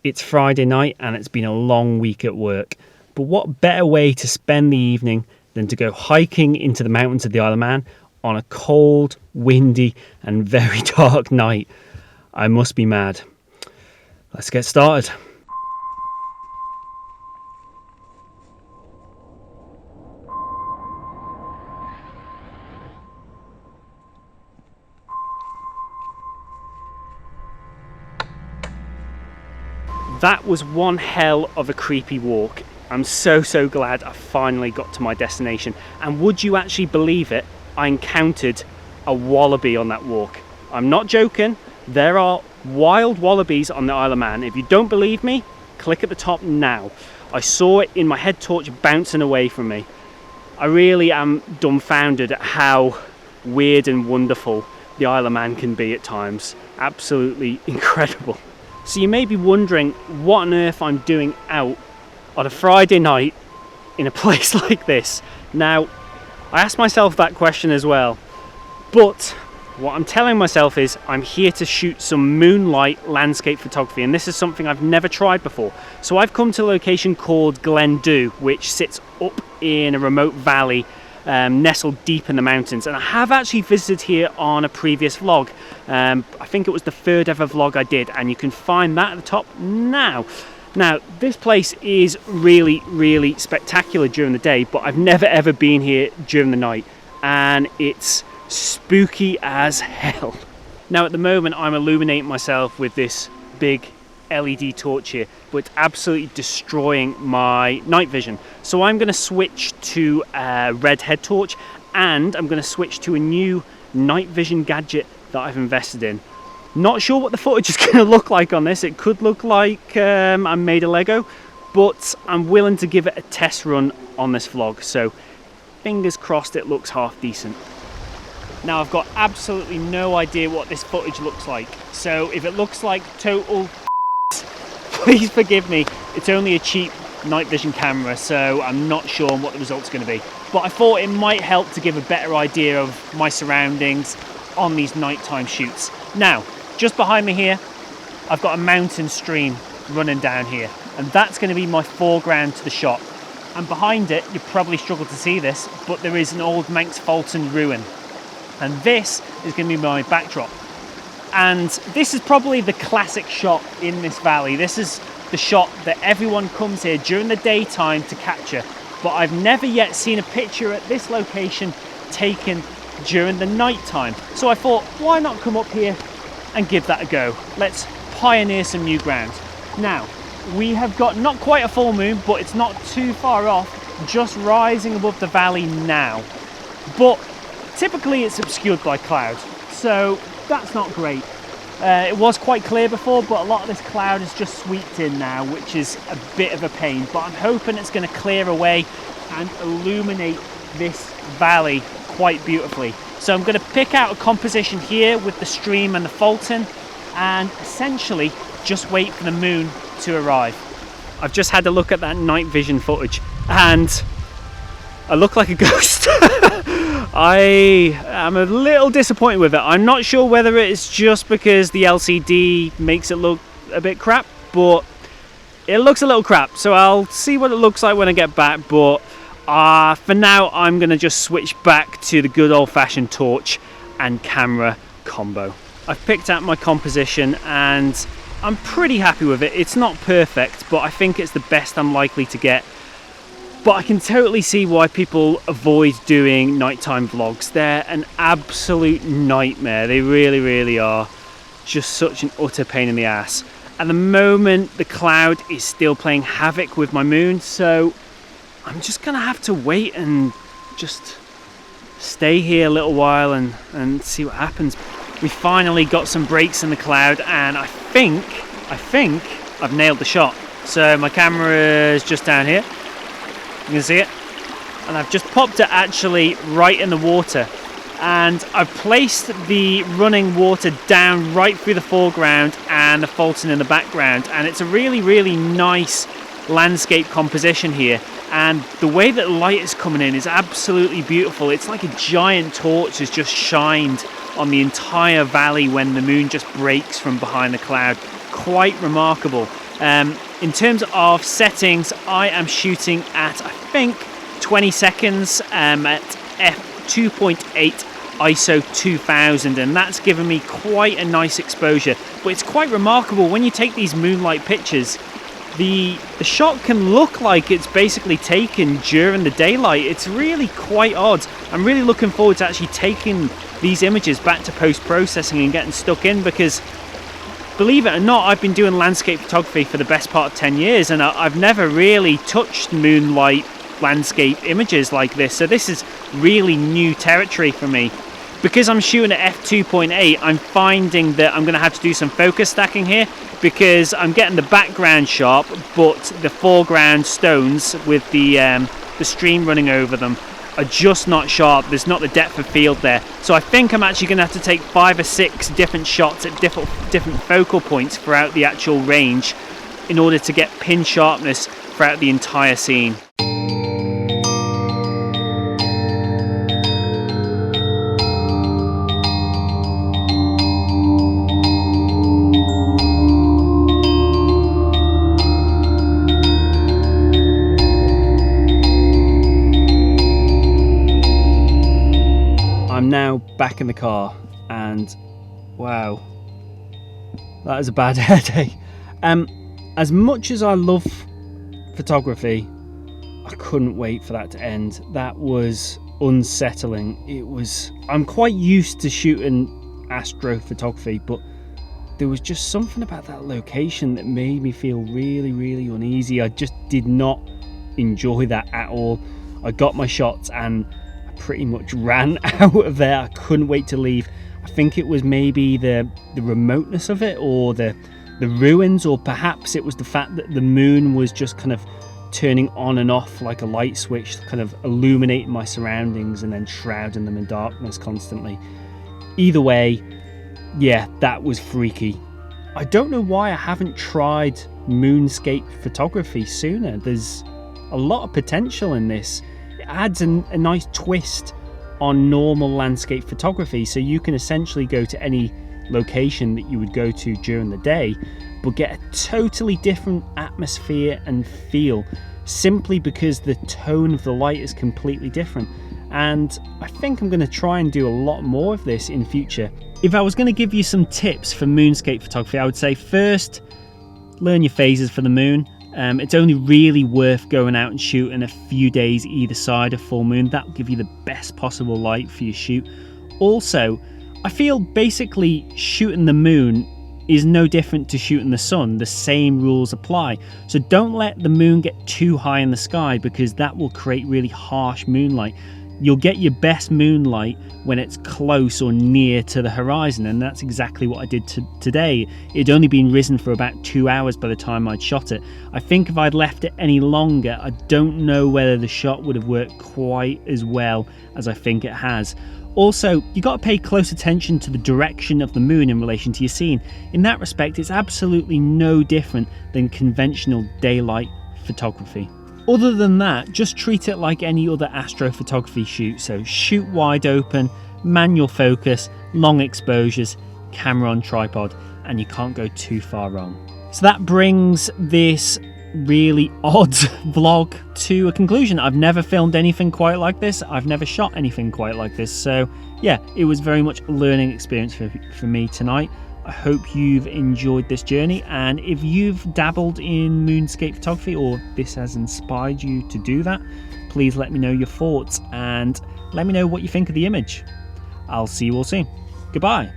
It's Friday night and it's been a long week at work, but what better way to spend the evening than to go hiking into the mountains of the Isle of Man on a cold, windy and very dark night. I must be mad. Let's get started. That was one hell of a creepy walk. I'm so glad I finally got to my destination. And would you actually believe it? I encountered a wallaby on that walk. I'm not joking. There are wild wallabies on the Isle of Man. If you don't believe me, click at the top now. I saw it in my head torch bouncing away from me. I really am dumbfounded at how weird and wonderful the Isle of Man can be at times. Absolutely incredible. So you may be wondering what on earth I'm doing out on a Friday night in a place like this. Now, I asked myself that question as well, but what I'm telling myself is I'm here to shoot some moonlight landscape photography, and this is something I've never tried before. So I've come to a location called Glen Du, which sits up in a remote valley nestled deep in the mountains, and I have actually visited here on a previous vlog. I think it was the third ever vlog I did, and you can find that at the top now. Now, this place is really spectacular during the day, but I've never ever been here during the night, and it's spooky as hell. Now, at the moment, I'm illuminating myself with this big LED torch here, but it's absolutely destroying my night vision. So I'm going to switch to a red head torch, and I'm going to switch to a new night vision gadget that I've invested in. Not sure what the footage is going to look like on this. It could look like I made a Lego, but I'm willing to give it a test run on this vlog, so fingers crossed it looks half decent. Now, I've got absolutely no idea what this footage looks like, so if it looks like total please forgive me. It's only a cheap night vision camera, so I'm not sure on what the result's going to be, but I thought it might help to give a better idea of my surroundings on these nighttime shoots. Now, just behind me here, I've got a mountain stream running down here, and that's going to be my foreground to the shot. And behind it, you probably struggle to see this, but there is an old Manx Fulton ruin, and this is going to be my backdrop. And this is probably the classic shot in this valley. This is the shot that everyone comes here during the daytime to capture, but I've never yet seen a picture at this location taken during the night time. So I thought, why not come up here and give that a go? Let's pioneer some new ground. Now, we have got not quite a full moon, but it's not too far off, just rising above the valley now. But typically it's obscured by cloud, so that's not great. It was quite clear before, but a lot of this cloud is just swept in now, which is a bit of a pain, but I'm hoping it's going to clear away and illuminate this valley quite beautifully. So I'm going to pick out a composition here with the stream and the Fulton, and essentially just wait for the moon to arrive. I've just had a look at that night vision footage and I look like a ghost. I am a little disappointed with it. I'm not sure whether it's just because the LCD makes it look a bit crap, but it looks a little crap. So I'll see what it looks like when I get back, but for now I'm going to just switch back to the good old-fashioned torch and camera combo. I've picked out my composition and I'm pretty happy with it. It's not perfect, but I think it's the best I'm likely to get. But I can totally see why people avoid doing nighttime vlogs. They're an absolute nightmare. They really are. Just such an utter pain in the ass. At the moment, the cloud is still playing havoc with my moon, so I'm just gonna have to wait and just stay here a little while and see what happens. We finally got some breaks in the cloud, and I think I've nailed the shot. So my camera is just down here. You can see it, and I've just popped it actually right in the water, and I've placed the running water down right through the foreground and the Fulton in the background, and it's a really nice landscape composition here, and the way that the light is coming in is absolutely beautiful. It's like a giant torch has just shined on the entire valley when the moon just breaks from behind the cloud. Quite remarkable. In terms of settings, I am shooting at, I think, 20 seconds at f2.8 ISO 2000, and that's given me quite a nice exposure. But it's quite remarkable when you take these moonlight pictures, the shot can look like it's basically taken during the daylight. It's really quite odd. I'm really looking forward to actually taking these images back to post-processing and getting stuck in, because believe it or not, I've been doing landscape photography for the best part of 10 years and I've never really touched moonlight landscape images like this. So this is really new territory for me. Because I'm shooting at f2.8, I'm finding that I'm going to have to do some focus stacking here, because I'm getting the background sharp, but the foreground stones with the stream running over them are just not sharp. There's not the depth of field there. So I think I'm actually going to have to take 5 or 6 different shots at different focal points throughout the actual range in order to get pin sharpness throughout the entire scene. I'm now back in the car and wow, that is a bad headache. As much as I love photography, I couldn't wait for that to end. That was unsettling. I'm quite used to shooting astrophotography, but there was just something about that location that made me feel really, really uneasy. I just did not enjoy that at all. I got my shots and pretty much ran out of there. I couldn't wait to leave. I think it was maybe the remoteness of it, or the ruins, or perhaps it was the fact that the moon was just kind of turning on and off like a light switch, kind of illuminating my surroundings and then shrouding them in darkness constantly. Either way, yeah, that was freaky. I don't know why I haven't tried moonscape photography sooner. There's a lot of potential in this. Adds a nice twist on normal landscape photography, so you can essentially go to any location that you would go to during the day but get a totally different atmosphere and feel, simply because the tone of the light is completely different. And I think I'm going to try and do a lot more of this in future. If I was going to give you some tips for moonscape photography, I would say first, learn your phases for the moon. It's only really worth going out and shooting a few days either side of full moon. That will give you the best possible light for your shoot. Also, I feel basically shooting the moon is no different to shooting the sun. The same rules apply. So don't let the moon get too high in the sky, because that will create really harsh moonlight. You'll get your best moonlight when it's close or near to the horizon, and that's exactly what I did today. It'd only been risen for about 2 hours by the time I'd shot it. I think if I'd left it any longer, I don't know whether the shot would have worked quite as well as I think it has. Also, you got to pay close attention to the direction of the moon in relation to your scene. In that respect, it's absolutely no different than conventional daylight photography. Other than that, just treat it like any other astrophotography shoot. So shoot wide open, manual focus, long exposures, camera on tripod, and you can't go too far wrong. So that brings this really odd vlog to a conclusion. I've never filmed anything quite like this. I've never shot anything quite like this. So yeah, it was very much a learning experience for me tonight. I hope you've enjoyed this journey, and if you've dabbled in moonscape photography, or this has inspired you to do that, please let me know your thoughts and let me know what you think of the image. I'll see you all soon. Goodbye.